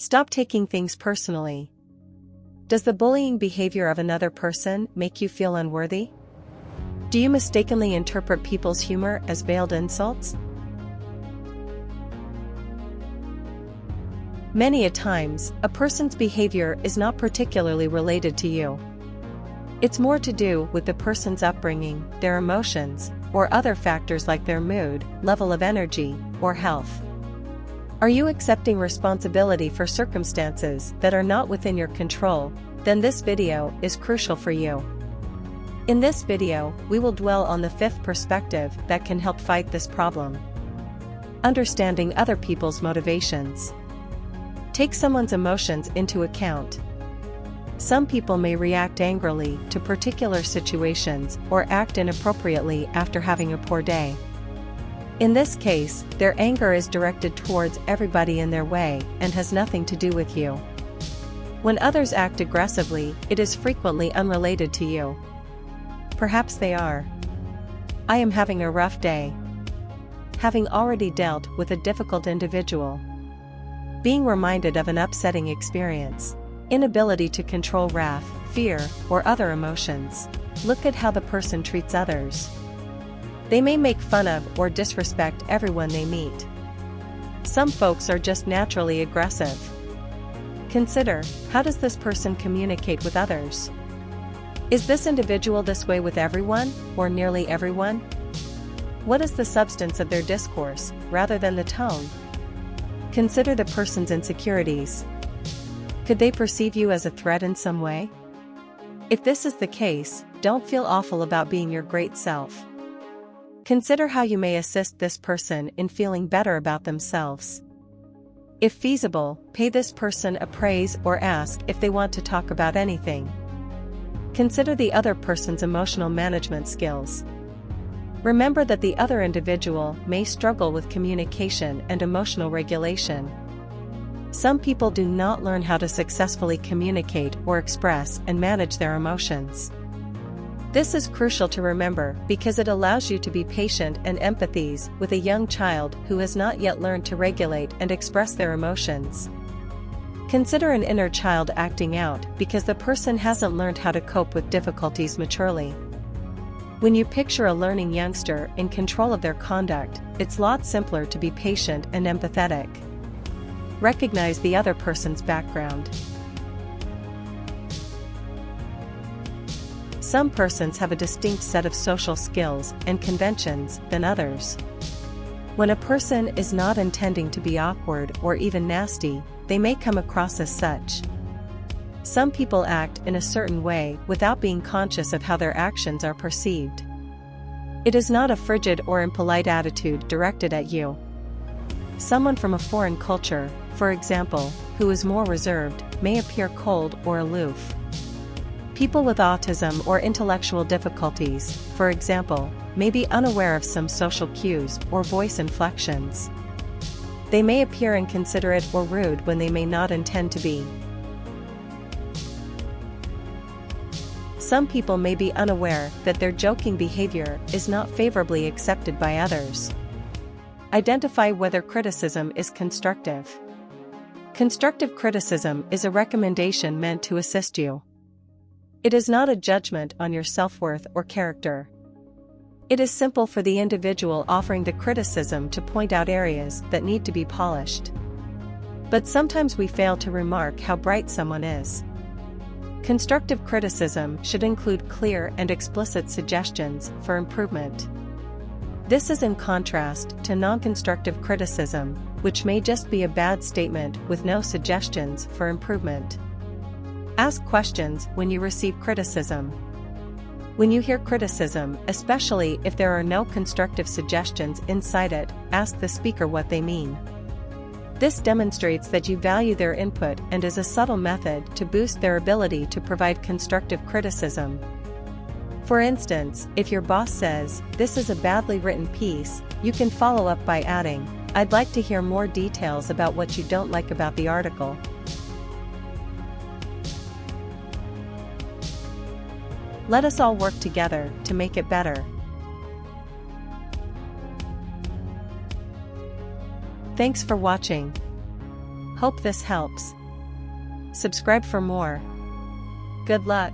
Stop taking things personally. Does the bullying behavior of another person make you feel unworthy? Do you mistakenly interpret people's humor as veiled insults? Many a times, a person's behavior is not particularly related to you. It's more to do with the person's upbringing, their emotions, or other factors like their mood, level of energy, or health. Are you accepting responsibility for circumstances that are not within your control? Then this video is crucial for you. In this video, we will dwell on the fifth perspective that can help fight this problem. Understanding other people's motivations. Take someone's emotions into account. Some people may react angrily to particular situations or act inappropriately after having a poor day. In this case, their anger is directed towards everybody in their way and has nothing to do with you. When others act aggressively, it is frequently unrelated to you. Perhaps they are. I am having a rough day. Having already dealt with a difficult individual. Being reminded of an upsetting experience. Inability to control wrath, fear, or other emotions. Look at how the person treats others. They may make fun of or disrespect everyone they meet. Some folks are just naturally aggressive. Consider, how does this person communicate with others? Is this individual this way with everyone, or nearly everyone? What is the substance of their discourse, rather than the tone? Consider the person's insecurities. Could they perceive you as a threat in some way? If this is the case, don't feel awful about being your great self. Consider how you may assist this person in feeling better about themselves. If feasible, pay this person a praise or ask if they want to talk about anything. Consider the other person's emotional management skills. Remember that the other individual may struggle with communication and emotional regulation. Some people do not learn how to successfully communicate or express and manage their emotions. This is crucial to remember because it allows you to be patient and empathize with a young child who has not yet learned to regulate and express their emotions. Consider an inner child acting out because the person hasn't learned how to cope with difficulties maturely. When you picture a learning youngster in control of their conduct, it's a lot simpler to be patient and empathetic. Recognize the other person's background. Some persons have a distinct set of social skills and conventions than others. When a person is not intending to be awkward or even nasty, they may come across as such. Some people act in a certain way without being conscious of how their actions are perceived. It is not a frigid or impolite attitude directed at you. Someone from a foreign culture, for example, who is more reserved, may appear cold or aloof. People with autism or intellectual difficulties, for example, may be unaware of some social cues or voice inflections. They may appear inconsiderate or rude when they may not intend to be. Some people may be unaware that their joking behavior is not favorably accepted by others. Identify whether criticism is constructive. Constructive criticism is a recommendation meant to assist you. It is not a judgment on your self-worth or character. It is simple for the individual offering the criticism to point out areas that need to be polished. But sometimes we fail to remark how bright someone is. Constructive criticism should include clear and explicit suggestions for improvement. This is in contrast to non-constructive criticism, which may just be a bad statement with no suggestions for improvement. Ask questions when you receive criticism. When you hear criticism, especially if there are no constructive suggestions inside it, ask the speaker what they mean. This demonstrates that you value their input and is a subtle method to boost their ability to provide constructive criticism. For instance, if your boss says, "This is a badly written piece," you can follow up by adding, "I'd like to hear more details about what you don't like about the article." Let us all work together to make it better. Thanks for watching. Hope this helps. Subscribe for more. Good luck.